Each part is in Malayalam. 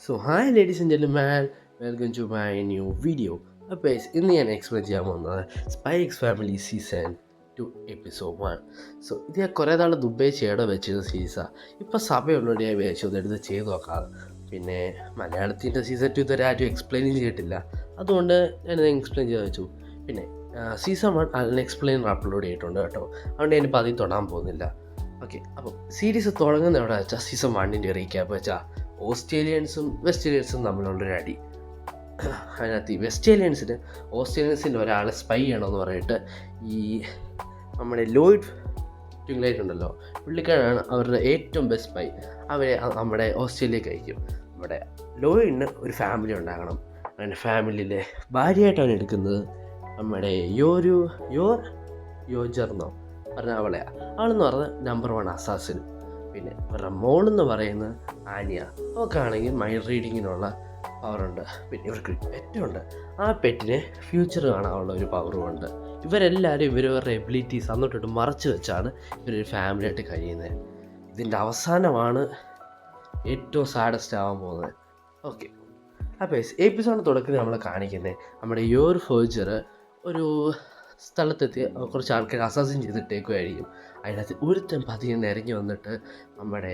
Hi ladies and gentlemen, welcome to my new video. അപ്പോൾ ഇന്ന് ഞാൻ എക്സ്പ്ലെയിൻ ചെയ്യാൻ പോകുന്നത് spy X family season 2 episode 1. ഇത് ഞാൻ കുറേ നാൾ ദുബൈ ചെയ്യടോ വെച്ചിരുന്ന സീരീസാണ്. ഇപ്പോൾ സമയമുള്ളതുകൊണ്ട് ഞാൻ വിചാരിച്ചു ഇതെടുത്ത് ചെയ്ത് നോക്കാം. പിന്നെ മലയാളത്തിൻ്റെ സീസൺ 2 ഇതുവരെ ആരും എക്സ്പ്ലെയിൻ ചെയ്തിട്ടില്ല, അതുകൊണ്ട് ഞാനിത് എക്സ്പ്ലെയിൻ ചെയ്ത് വെച്ചു. പിന്നെ സീസൺ 1 അൺഎക്സ്പ്ലെയിനർ അപ്ലോഡ് ചെയ്തിട്ടുണ്ട് കേട്ടോ, അതുകൊണ്ട് ഞാനിപ്പോൾ അതിൽ തൊടാൻ പോകുന്നില്ല. ഓക്കെ, അപ്പം സീരീസ് തുടങ്ങുന്ന എവിടെ വെച്ചാൽ സീസൺ 1ൻ്റെ റീക്യാപ്പ് വെച്ചാൽ ഓസ്ട്രേലിയൻസും വെസ്റ്റേലിയൻസും തമ്മിലുള്ളൊരു അടി. അതിനകത്ത് ഈ ഓസ്ട്രേലിയൻസിൻ്റെ ഒരാൾ സ്പൈ ചെയ്യണമെന്ന് പറഞ്ഞിട്ട് ഈ നമ്മുടെ ലോയിഡ് ട്വിങ്ലൈറ്റ് ഉണ്ടല്ലോ, പുള്ളിക്കാരാണ് അവരുടെ ഏറ്റവും ബെസ്റ്റ് സ്പൈ. അവരെ നമ്മുടെ ഓസ്ട്രേലിയക്ക് അയക്കും. നമ്മുടെ ലോയിഡിന് ഒരു ഫാമിലി ഉണ്ടാകണം. അങ്ങനെ ഫാമിലിയിലെ ഭാര്യയായിട്ട് അവൻ എടുക്കുന്നത് നമ്മുടെ യോജർന്നോ പറഞ്ഞ അവളെന്ന് പറഞ്ഞാൽ നമ്പർ 1 അസാസിൻ. പിന്നെ ഇവരുടെ മോളെന്ന് പറയുന്നത് ആനിയ. അവൾക്കാണെങ്കിൽ മൈൻഡ് റീഡിങ്ങിനുള്ള പവറുണ്ട്. പിന്നെ ഇവർക്ക് പെറ്റുണ്ട്. ആ പെറ്റിന് ഫ്യൂച്ചർ കാണാനുള്ള ഒരു പവറുമുണ്ട്. ഇവരെല്ലാവരും ഇവരവരുടെ എബിലിറ്റീസ് അന്നോട്ടിട്ട് മറച്ചു വെച്ചാണ് ഇവരൊരു ഫാമിലിയായിട്ട് കഴിയുന്നത്. ഇതിൻ്റെ അവസാനമാണ് ഏറ്റവും സാഡസ്റ്റ് ആവാൻ പോകുന്നത്. ഓക്കെ, അപ്പോൾ എപ്പിസോഡ് തുടക്കത്തിൽ നമ്മൾ കാണിക്കുന്നത് നമ്മുടെ ഫോർജർ ഒരു സ്ഥലത്തെത്തി കുറച്ച് ആൾക്കാർ അസാസിൻ ചെയ്തിട്ടേക്കുമായിരിക്കും. അതിനകത്ത് ഒരുത്തൻ പതിയെ നിരങ്ങി വന്നിട്ട് നമ്മുടെ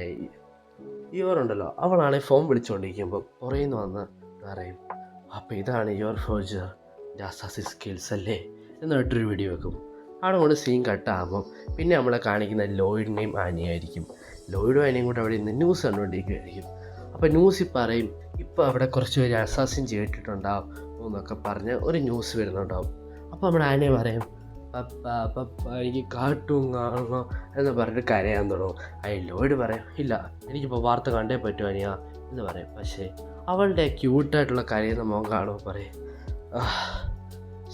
ഉണ്ടല്ലോ, അവളാണെങ്കിൽ ഫോൺ വിളിച്ചുകൊണ്ടിരിക്കുമ്പോൾ പുറയുന്നു വന്ന് പറയും, അപ്പോൾ ഇതാണ് ഫോർജർ അസാസിൻ സ്കിൽസ് അല്ലേ എന്നിട്ടൊരു വീഡിയോ വെക്കും. അവിടെ കൊണ്ട് സീൻ കട്ടാകുമ്പം പിന്നെ നമ്മളെ കാണിക്കുന്ന ലോയിഡിനെയും ആനിയായിരിക്കും. ലോയിഡും ആനിയും കൂടെ അവിടെ നിന്ന് ന്യൂസ് കണ്ടുകൊണ്ടിരിക്കുകയായിരിക്കും. അപ്പോൾ ന്യൂസിൽ പറയും, ഇപ്പോൾ അവിടെ കുറച്ച് പേര് അസാസിൻ ചെയ്തിട്ടുണ്ടാവും എന്നൊക്കെ പറഞ്ഞ് ഒരു ന്യൂസ് വരുന്നുണ്ടാവും. അപ്പോൾ നമ്മുടെ ആനയെ പറയും, പപ്പ എനിക്ക് കാർട്ടൂൺ കാണണം എന്ന് പറഞ്ഞിട്ട് കരയാൻ തുടങ്ങും. ലോയിഡ് പറയും, ഇല്ല എനിക്കിപ്പോൾ വാർത്ത കണ്ടേ പറ്റും അനിയ എന്ന് പറയും. പക്ഷേ അവളുടെ ക്യൂട്ടായിട്ടുള്ള കരയുന്ന മോൻ കാണുമ്പോൾ പറയും,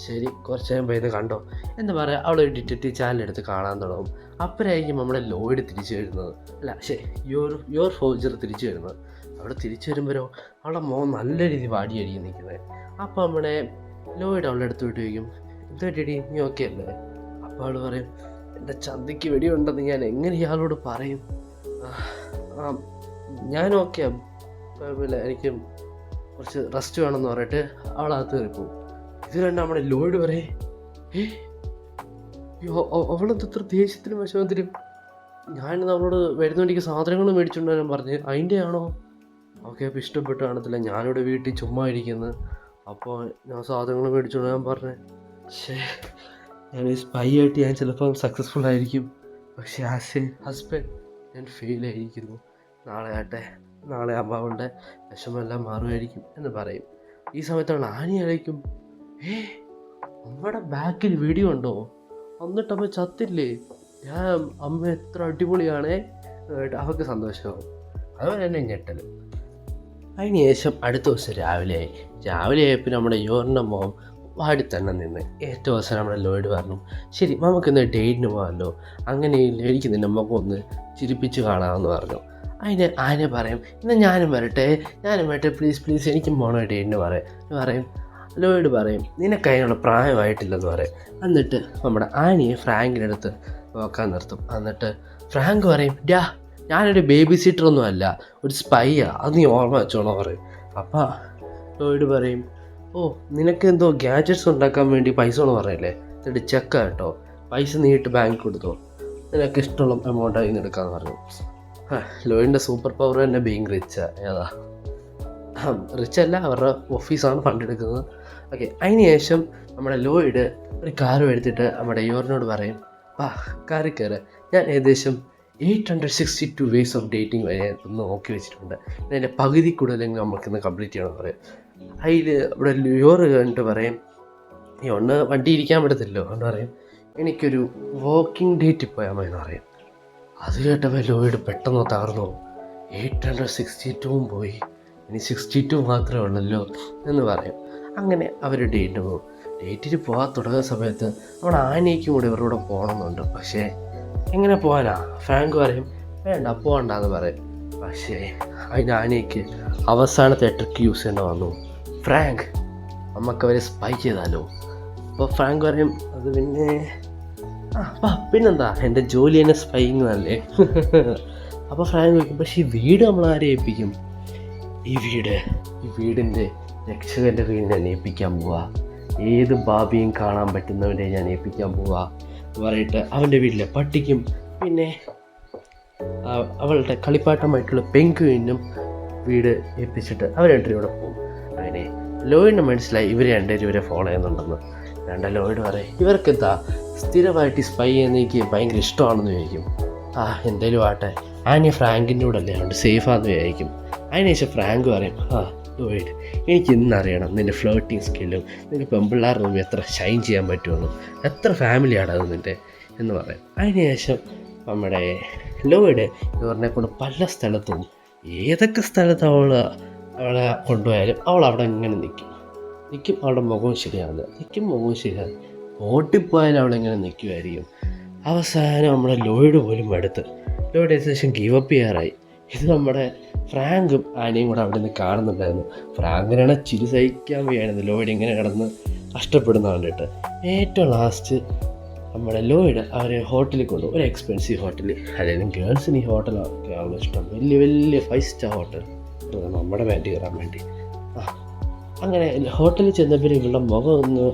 ശരി കുറച്ച് നേരം ഇത് കണ്ടോ എന്ന് പറയാം. അവളൊരു ഡിറ്റക്റ്റീവ് ചാനൽ എടുത്ത് കാണാൻ തുടങ്ങും. അപ്പോഴായിരിക്കും നമ്മുടെ ലോയിഡ് തിരിച്ചു വരുന്നത്. അല്ല ഫോർജർ തിരിച്ചു വരുന്നത്. അവിടെ തിരിച്ചു വരുമ്പോഴോ അവളുടെ മോൻ നല്ല രീതിയിൽ വാടിയായിരിക്കും നിൽക്കുന്നത്. അപ്പോൾ നമ്മുടെ ലോയിഡ് അവളുടെ അടുത്ത് വിട്ട് ചോദിക്കും, ഇതെടി നീ ഓക്കെ അല്ലേ? അപ്പോൾ അവൾ പറയും, എൻ്റെ ചന്തയ്ക്ക് വെടിയുണ്ടെന്ന് ഞാൻ എങ്ങനെ ഇയാളോട് പറയും? ഞാൻ ഓക്കെ, കുഴപ്പമില്ല, എനിക്ക് കുറച്ച് റെസ്റ്റ് വേണമെന്ന് പറഞ്ഞിട്ട് അവളകത്ത് കയറിപ്പോവും. ഇത് കണ്ട് നമ്മുടെ ലോയിഡ് പറയും, അവളെന്തത്ര ദേഷ്യത്തിലും വിഷമത്തിലും, ഞാനിന്ന് അവളോട് വരുന്നോണ്ടിക്ക് സാധനങ്ങൾ മേടിച്ചുകൊണ്ട് വരാൻ പറഞ്ഞ് അതിൻ്റെ ആണോ? ഓക്കെ, അപ്പോൾ ഇഷ്ടപ്പെട്ട് കാണത്തില്ല, ഞാനിവിടെ വീട്ടിൽ ചുമ്മാ ഇരിക്കുന്നത്, അപ്പോൾ ഞാൻ സാധനങ്ങൾ മേടിച്ചുകൊണ്ട് ഞാൻ പറഞ്ഞേ, പക്ഷേ ഞാൻ ഈ സ്പൈ ആയിട്ട് ഞാൻ ചിലപ്പോൾ സക്സസ്ഫുൾ ആയിരിക്കും, പക്ഷേ ആസ് എ ഹസ്ബൻഡ് ഞാൻ ഫെയിൽ ആയിരിക്കുന്നു. നാളെ അമ്മാവളുടെ വിഷമെല്ലാം മാറുമായിരിക്കും എന്ന് പറയും. ഈ സമയത്താണ് ആനി ആയിരിക്കും, അമ്മയുടെ ബാക്കിൽ വീഡിയോ ഉണ്ടോ, എന്നിട്ട് അമ്മ ചത്തില്ലേ, ഞാൻ അമ്മ എത്ര അടിപൊളിയാണേ അവർക്ക് സന്തോഷമാവും. അതുപോലെ തന്നെ ഞെട്ടലും. അതിന് ശേഷം അടുത്ത ദിവസം രാവിലെ ആയപ്പോൾ നമ്മുടെ യോറിൻ്റെ മോൻ വാടി തന്നെ നിന്ന്. ഏറ്റവും അവസാനം നമ്മുടെ ലോയിഡ് പറഞ്ഞു, ശരി നമുക്കിന്ന് ഡേറ്റിന് പോകാമല്ലോ, അങ്ങനെ എനിക്ക് നിന്നെ മുഖം ഒന്ന് ചിരിപ്പിച്ച് കാണാമെന്ന് പറഞ്ഞു. ആനെ പറയും, എന്നാൽ ഞാനും വരട്ടെ പ്ലീസ് എനിക്ക് മോണോ ഡേറ്റിന് പറയും. ലോയിഡ് പറയും, നിനക്ക് അതിനുള്ള പ്രായമായിട്ടില്ലെന്ന് പറയും. എന്നിട്ട് നമ്മുടെ ആനിയെ ഫ്രാങ്കിനടുത്ത് നോക്കാൻ നിർത്തും. എന്നിട്ട് ഫ്രാങ്ക് പറയും, ഞാനൊരു ബേബി സിറ്ററൊന്നും അല്ല, ഒരു സ്പൈയാ, അത് നീ ഓർമ്മ വെച്ചോണോ പറയും. അപ്പം ലോയിഡ് പറയും, നിനക്ക് എന്തോ ഗാഡ്ജറ്റ്സ് ഉണ്ടാക്കാൻ വേണ്ടി പൈസ എന്ന് പറയല്ലേ, എന്നിട്ട് ചെക്ക് കേട്ടോ, പൈസ നീട്ട് ബാങ്ക് കൊടുത്തോ, നിനക്ക് ഇഷ്ടമുള്ള എമൗണ്ട് അതിൽ നിന്ന് എടുക്കാമെന്ന് പറഞ്ഞു. ലോയിഡിൻ്റെ സൂപ്പർ പവർ തന്നെ ബീങ് റിച്ച്. ഏതാ റിച്ച് അല്ല, അവരുടെ ഓഫീസാണ് ഫണ്ട് എടുക്കുന്നത്. ഓക്കെ, അതിന് ശേഷം നമ്മുടെ ലോയിഡ് ഒരു കാർ എടുത്തിട്ട് നമ്മുടെ യോറിനോട് പറയും, കാറിൽ കയറ്, ഞാൻ ഏകദേശം 862 വേസ് ഓഫ് ഡേറ്റിംഗ് വരെ ഒന്ന് നോക്കി വെച്ചിട്ടുണ്ട്, അതിൻ്റെ പകുതി കൂടുതലെങ്കിലും നമുക്കിന്ന് കംപ്ലീറ്റ് ചെയ്യണമെന്ന് പറയും. അതിൽ ഇവിടെ യോറ് കണ്ടിട്ട് പറയും, ഒന്ന് വണ്ടി ഇരിക്കാൻ പറ്റത്തില്ലോ, അതുകൊണ്ട് പറയും എനിക്കൊരു വാക്കിംഗ് ഡേറ്റ് പോയാൽ മതി എന്ന് പറയും. അത് കേട്ടപ്പോൾ ലോയിഡ് പെട്ടെന്ന് തകർന്നു. 862 പോയി, ഇനി 62 മാത്രമേ ഉള്ളല്ലോ എന്ന് പറയും. അങ്ങനെ അവർ ഡേറ്റിന് പോകും. ഡേറ്റിന് പോകാൻ തുടങ്ങുന്ന സമയത്ത് നമ്മുടെ ആനയ്ക്കും കൂടെ ഇവരുടെ കൂടെ പോകണമെന്നുണ്ട്. പക്ഷേ എങ്ങനെ പോകാനാ? ഫ്രാങ്ക് പറയും, വേണ്ട പോകണ്ടെന്ന് പറയും. പക്ഷേ അതിന് ആനയ്ക്ക് അവസാനത്തെ ട്രിക്ക് യൂസ് ചെയ്യേണ്ട വന്നു. ഫ്രാങ്ക്, നമുക്കവരെ സ്പൈ ചെയ്താലോ? അപ്പോൾ ഫ്രാങ്ക് പറയും, അത് പിന്നെന്താ, എൻ്റെ ജോലി തന്നെ സ്പൈയിങ് അല്ലേ. അപ്പോൾ ഫ്രാങ്ക് ചോദിക്കും, പക്ഷേ ഈ വീട് നമ്മൾ ആരെ ഏൽപ്പിക്കും? ഈ വീടിൻ്റെ രക്ഷകൻ്റെ വീട് ഞാൻ ഏൽപ്പിക്കാൻ പോവാ, ഏത് ബാബിയും കാണാൻ പറ്റുന്നവരെ ഞാൻ ഏൽപ്പിക്കാൻ പോവാ എന്ന് പറഞ്ഞിട്ട് അവൻ്റെ വീട്ടിലെ പട്ടിക്കും പിന്നെ അവളുടെ കളിപ്പാട്ടമായിട്ടുള്ള പെൻഗ്വിനും വീട് ഏൽപ്പിച്ചിട്ട് അവർ രണ്ടുപേരും കൂടെ പോകും. അങ്ങനെ ലോയിഡിന് മനസ്സിലായി ഇവർ രണ്ടുപേരും ഇവരെ ഫോളോ ചെയ്യുന്നുണ്ടെന്ന്. ലോയിഡ് പറയും ഇവർക്കെന്താ സ്ഥിരമായിട്ട് സ്പൈ ചെയ്യുന്നതിക്ക് ഭയങ്കര ഇഷ്ടമാണെന്ന് വിചാരിക്കും. എന്തേലും ആട്ടെ, ആനി ഫ്രാങ്കിൻ്റെ കൂടെ അല്ലേ അതുകൊണ്ട് സേഫാന്ന് വിചാരിക്കും. അതിനുശേഷം ഫ്രാങ്ക് പറയും ലോയിഡ് എനിക്ക് ഇന്നറിയണം നിൻ്റെ ഫ്ലേർട്ടിങ് സ്കില്ലും നിൻ്റെ പെമ്പിള്ളാരുടെ മുമ്പ് എത്ര ഷൈൻ ചെയ്യാൻ പറ്റുമെന്ന്, എത്ര ഫാമിലിയാണ് അത് നിൻ്റെ എന്ന് പറയും. അതിനുശേഷം നമ്മുടെ ലോയിഡ് ഇവറിനെ കൊണ്ട് പല സ്ഥലത്തും ഏതൊക്കെ സ്ഥലത്ത് അവളെ കൊണ്ടുപോയാലും അവൾ അവിടെ ഇങ്ങനെ നിൽക്കും അവളുടെ മുഖവും ശരിയാവില്ല, മുഖവും ശരിയാവില്ല. ഓട്ടിപ്പോയാലും അവളിങ്ങനെ നിൽക്കുമായിരിക്കും. അവസാനം നമ്മുടെ ലോയിഡ് പോലും ലോയിഡ് ഏകദേശം ഗീവപ്പ് ചെയ്യാറായി. ഇത് നമ്മുടെ ഫ്രാങ്കും ആനയും കൂടെ അവിടെ നിന്ന് കാണുന്നുണ്ടായിരുന്നു. ഫ്രാങ്കിനാണ് ചിരി സഹിക്കാൻ വയ്യായിരുന്നു ലോയിഡ് ഇങ്ങനെ കിടന്ന് കഷ്ടപ്പെടുന്ന കണ്ടിട്ട്. ഏറ്റവും ലാസ്റ്റ് നമ്മുടെ ലോയിഡ് അവരെ ഹോട്ടലിൽ കൊണ്ടുപോകും, ഒരു എക്സ്പെൻസീവ് ഹോട്ടലിൽ. അല്ലെങ്കിൽ ഗേൾസിന് ഈ ഹോട്ടലൊക്കെ ആവുമ്പോൾ ഇഷ്ടം, വലിയ 5 സ്റ്റാർ ഹോട്ടൽ നമ്മുടെ വേണ്ടി കയറാൻ വേണ്ടി. അങ്ങനെ ഹോട്ടലിൽ ചെന്നപ്പോൾ ഇവളുടെ മുഖം ഒന്ന്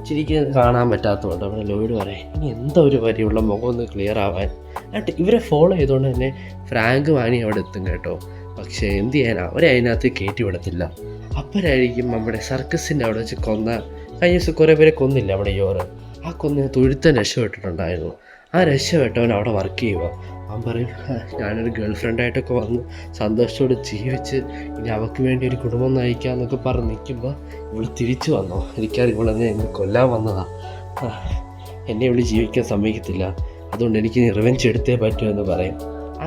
ശരിക്കും കാണാൻ പറ്റാത്തതുകൊണ്ട് നമ്മുടെ ലോയിഡ് പറയും ഇനി എന്താ ഒരു വരി ഉള്ള മുഖം ഒന്ന് ക്ലിയർ ആവാൻ. എന്നിട്ട് ഇവരെ ഫോളോ ചെയ്തുകൊണ്ട് തന്നെ ഫ്രാങ്ക് വാണി അവിടെ എത്തും കേട്ടോ. പക്ഷേ എന്ത് ചെയ്യാനാ, അവരെ അതിനകത്ത് കയറ്റി വിടത്തില്ല. അപ്പോഴായിരിക്കും നമ്മുടെ സർക്കസിൻ്റെ അവിടെ വെച്ച് കഴിഞ്ഞ ദിവസം കുറേ പേരെ കൊന്നില്ല നമ്മുടെ യോറ്. ആ തൊഴുത്തൻ രക്ഷപ്പെട്ടിട്ടുണ്ടായിരുന്നു. ആ രക്ഷപ്പെട്ടവൻ അവിടെ വർക്ക് ചെയ്യുക. അവൻ പറയും ഞാനൊരു ഗേൾ ഫ്രണ്ടായിട്ടൊക്കെ വന്ന് സന്തോഷത്തോടെ ജീവിച്ച് ഇനി അവൾക്ക് വേണ്ടി ഒരു കുടുംബം നയിക്കാമെന്നൊക്കെ പറഞ്ഞ് നിൽക്കുമ്പോൾ ഇവൾ തിരിച്ചു വന്നോ, എനിക്കറിയാം ഇവളെന്നെ എന്നെ കൊല്ലാൻ വന്നതാ, എന്നെ ഇവൾ ജീവിക്കാൻ സമ്മതിക്കത്തില്ല, അതുകൊണ്ട് എനിക്ക് റിവെഞ്ച് എടുത്തേ പറ്റുമെന്ന് പറയും.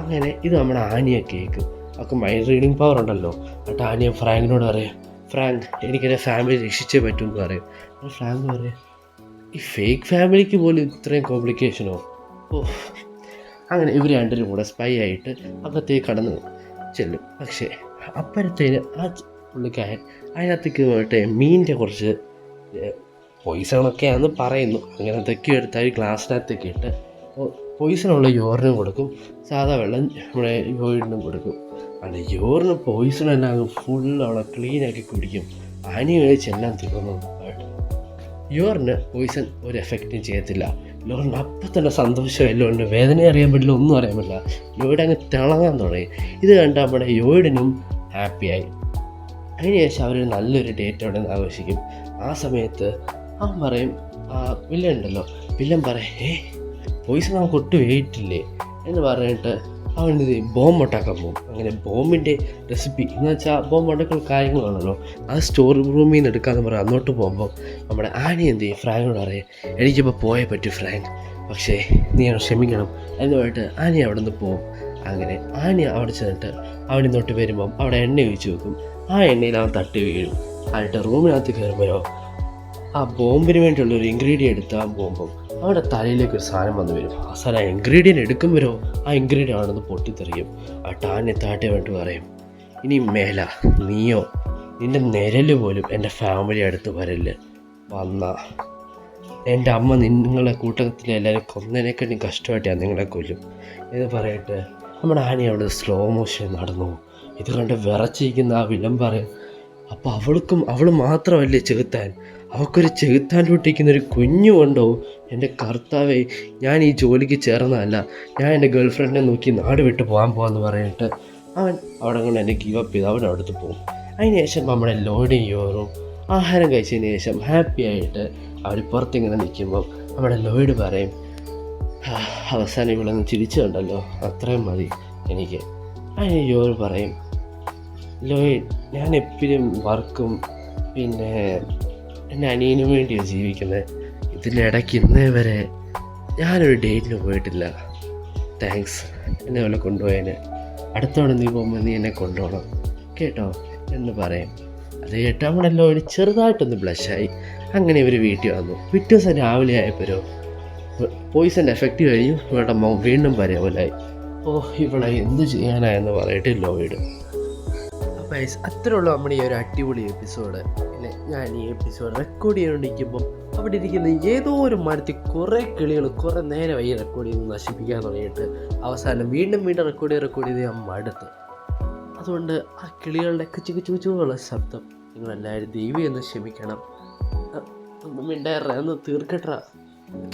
അങ്ങനെ ഇത് നമ്മുടെ ആനിയെ കേൾക്കും. അവൾക്ക് മൈൻഡ് റീഡിങ് പവർ ഉണ്ടല്ലോ. എന്നിട്ട് ആനിയ ഫ്രാങ്കിനോട് പറയും ഫ്രാങ്ക് എനിക്കെൻ്റെ ഫാമിലി രക്ഷിച്ചേ പറ്റുമെന്ന് പറയും. ഫ്രാങ്ക് പറയും ഈ ഫേക്ക് ഫാമിലിക്ക് പോലും ഇത്രയും കോംപ്ലിക്കേഷനോ. അങ്ങനെ ഇവർ രണ്ടുപേരും കൂടെ സ്പൈ ആയിട്ട് അകത്തേക്ക് കടന്നു ചെല്ലും. പക്ഷേ അപ്പുറത്തേന് ആ പുള്ളിക്കാരൻ അതിനകത്തേക്ക് പോയിട്ട് മീനിൻ്റെ കുറച്ച് പോയിസണൊക്കെയാണെന്ന് പറയുന്നു. അങ്ങനെ എന്തൊക്കെ എടുത്താൽ ഗ്ലാസ്സിനകത്തേക്ക് ഇട്ട് പോയിസണുള്ള യോറിനും കൊടുക്കും, സാധാ വെള്ളം നമ്മുടെ യോയിഡിനും കൊടുക്കും. അല്ല യോറിന് പോയിസണെല്ലാം ഫുൾ അവിടെ ക്ലീനാക്കി കുടിക്കും. ആനി കഴിച്ചെല്ലാം തീർന്നു. യോറിന് പോയിസൺ ഒരു എഫക്റ്റും ചെയ്യത്തില്ല. യോറിന് അപ്പം തന്നെ സന്തോഷം എല്ലാം ഉണ്ട്, വേദന അറിയാൻ പറ്റില്ല, ഒന്നും അറിയാൻ പറ്റില്ല. യോയിഡ് അങ്ങ് തിളങ്ങാൻ തുടങ്ങി. ഇത് കണ്ട് നമ്മുടെ യോയിഡിനും ഹാപ്പിയായി. അതിനുശേഷം അവർ നല്ലൊരു ഡേറ്റ് അവിടെ നിന്ന് ആഘോഷിക്കും. ആ സമയത്ത് അവൻ പറയും വില്ലൻ ഉണ്ടല്ലോ, വില്ലൻ പറയും പോയിസൺ നമുക്ക് ഒട്ടും വെയിറ്റില്ലേ എന്ന് പറഞ്ഞിട്ട് അവൻ ഇത് ബോംബ് ഉണ്ടാക്കാൻ പോകും. അങ്ങനെ ബോംബിൻ്റെ റെസിപ്പി എന്ന് വെച്ചാൽ ബോംബ് ഉണ്ടാക്കുന്ന കാര്യങ്ങളാണല്ലോ, അത് സ്റ്റോർ റൂമിൽ നിന്ന് എടുക്കാമെന്ന് പറയും. അങ്ങോട്ട് പോകുമ്പോൾ നമ്മുടെ ആനി എന്ത് ചെയ്യും, ഫ്രാങ്കിനോട് പറയും എനിക്കിപ്പോൾ പോയേ പറ്റൂ ഫ്രാങ്ക്, പക്ഷേ നീ ക്ഷമിക്കണം എന്ന് പറഞ്ഞിട്ട് ആനി അവിടെ നിന്ന് പോകും. അങ്ങനെ ആനി അവിടെ ചെന്നിട്ട് അവിടെ നിന്നോട്ട് വരുമ്പം അവിടെ എണ്ണ ഒഴിച്ച് വെക്കും. ആ എണ്ണയിൽ അവൻ തട്ടി വീഴും. എന്നിട്ട് റൂമിനകത്ത് കയറുമ്പോഴോ ആ ബോംബിന് വേണ്ടിയുള്ളൊരു ഇൻഗ്രീഡിയൻ്റ് എടുത്താൻ പോകുമ്പം അവിടെ തലയിലേക്ക് ഒരു സാധനം വന്ന് വരും. ആ സാധനം ഇൻഗ്രീഡിയൻ്റ് എടുക്കുമ്പോഴോ ആ ഇൻഗ്രീഡിയൻ്റ് ആണെന്ന് പൊട്ടിത്തെറിയും. ആ ടാനെ താട്ടെ വേണ്ടി പറയും ഇനി മേല നീയോ നിൻ്റെ നിഴല് പോലും എൻ്റെ ഫാമിലി അടുത്ത് വരല്, വന്ന എൻ്റെ അമ്മ നിങ്ങളെ കൂട്ടത്തിൽ എല്ലാവരും കൊന്നതിനേക്കാളും കഷ്ടമായിട്ടാണ് നിങ്ങളെ കൊല്ലും എന്ന് പറയട്ടെ നമ്മുടെ ആനി അവിടെ സ്ലോ മോഷൻ നടന്നു. ഇത് കണ്ട് വിറച്ചിരിക്കുന്ന ആ വില്ലൻ പറയും അപ്പോൾ അവൾ മാത്രമല്ലേ ചെകുത്താൻ, അവൾക്കൊരു ചെകുത്താൻ പൊട്ടിക്കുന്നൊരു കുഞ്ഞുകൊണ്ടോ, എൻ്റെ കർത്താവേ ഞാൻ ഈ ജോലിക്ക് ചേർന്നതല്ല, ഞാൻ എൻ്റെ ഗേൾ ഫ്രണ്ടിനെ നോക്കി നാട് വിട്ട് പോകാൻ പോകാമെന്ന് പറഞ്ഞിട്ട് അവൻ അവിടെ കൊണ്ട് എന്നെ ഗീവ് അപ്പ് ചെയ്ത് അവൻ അടുത്ത് പോകും. അതിന് ശേഷം നമ്മുടെ ലോഡിയും യോറും ആഹാരം കഴിച്ചതിന് ശേഷം ഹാപ്പി ആയിട്ട് അവർ പുറത്തിങ്ങനെ നിൽക്കുമ്പം നമ്മുടെ ലോയിഡ് പറയും അവസാനം ഇവളൊന്ന് ചിരിച്ചു കണ്ടല്ലോ, അത്രയും മതി എനിക്ക്. അതിന് യോറ് പറയും ലോയിഡ് ഞാൻ എപ്പോഴും വർക്കും പിന്നെ എൻ്റെ അനിയനും വേണ്ടിയാണ് ജീവിക്കുന്നത്, ഇതിനിടയ്ക്ക് ഇന്നേ വരെ ഞാനൊരു ഡേറ്റിന് പോയിട്ടില്ല, താങ്ക്സ് എന്നെ പോലെ കൊണ്ടുപോയതിന്, അടുത്തവണ നീ പോകുമ്പോൾ നീ എന്നെ കൊണ്ടുപോകണം കേട്ടോ എന്ന് പറയും. അത് കേട്ടാൽ നമ്മളെല്ലാം ഒരു ചെറുതായിട്ടൊന്ന് ബ്ലഷായി. അങ്ങനെ ഇവർ വീട്ടിൽ വന്നു. പിറ്റേ ദിവസം രാവിലെ ആയപ്പോഴോ പോയിസൻ്റെ എഫക്റ്റ് കഴിഞ്ഞു, ഇവളുടെ വീണ്ടും പരവലായി. ഇവളെ എന്ത് ചെയ്യാനായെന്ന് പറയട്ടെ ലോയിഡ്. അപ്പോൾ അത്രയുള്ള നമ്മുടെ ഈ ഒരു അടിപൊളി എപ്പിസോഡ്. പിന്നെ ഞാൻ ഈ എപ്പിസോഡ് റെക്കോർഡ് ചെയ്തുകൊണ്ടിരിക്കുമ്പോൾ അവിടെ ഇരിക്കുന്ന ഏതോ ഒരു മരത്തിൽ കുറേ കിളികൾ കുറേ നേരമായി റെക്കോർഡ് ചെയ്ത് നശിപ്പിക്കാൻ തുടങ്ങിയിട്ട് അവസാനം വീണ്ടും റെക്കോർഡ് ചെയ്ത് ഞാൻ മടുത്ത്. അതുകൊണ്ട് ആ കിളികളുടെ കുച്ചുള്ള ശബ്ദം നിങ്ങളെല്ലാവരും ദൈവം എന്ന് ക്ഷമിക്കണം. ഒന്നും മിണ്ടായിട്രാ, ഒന്ന് തീർക്കട്ടെ.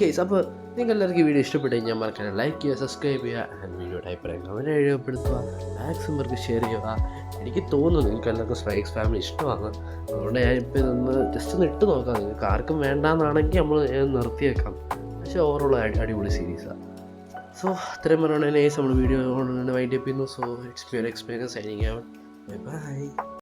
കേസ് അപ്പോൾ നിങ്ങൾ എല്ലാവർക്കും വീഡിയോ ഇഷ്ടപ്പെട്ടു കഴിഞ്ഞാൽ മറക്കണം ലൈക്ക് ചെയ്യുക, സബ്സ്ക്രൈബ് ചെയ്യുക, ആൻഡ് വീഡിയോയുടെ അഭിപ്രായം കമൻറ്റ് രേഖപ്പെടുത്തുക, മാക്സിമം പേർക്ക് ഷെയർ ചെയ്യുക. എനിക്ക് തോന്നുന്നു നിങ്ങൾക്ക് എല്ലാവർക്കും സ്ട്രൈക്സ് ഫാമിലി ഇഷ്ടമാണ്. അതുകൊണ്ട് ഞാനിപ്പോൾ ഇതൊന്ന് ജസ്റ്റ് ഒന്ന് ഇട്ട് നോക്കാം. നിങ്ങൾക്ക് ആർക്കും വേണ്ടാന്നാണെങ്കിൽ നമ്മൾ നിർത്തിയേക്കാം. പക്ഷേ ഓവറോൾ അടിപൊളി സീരീസാണ്. സോ അത്രയും പറഞ്ഞാൽ നമ്മൾ വീഡിയോ വൈൻഡ് അപ്പ് ചെയ്യുന്നു. So experience signing out. Bye bye.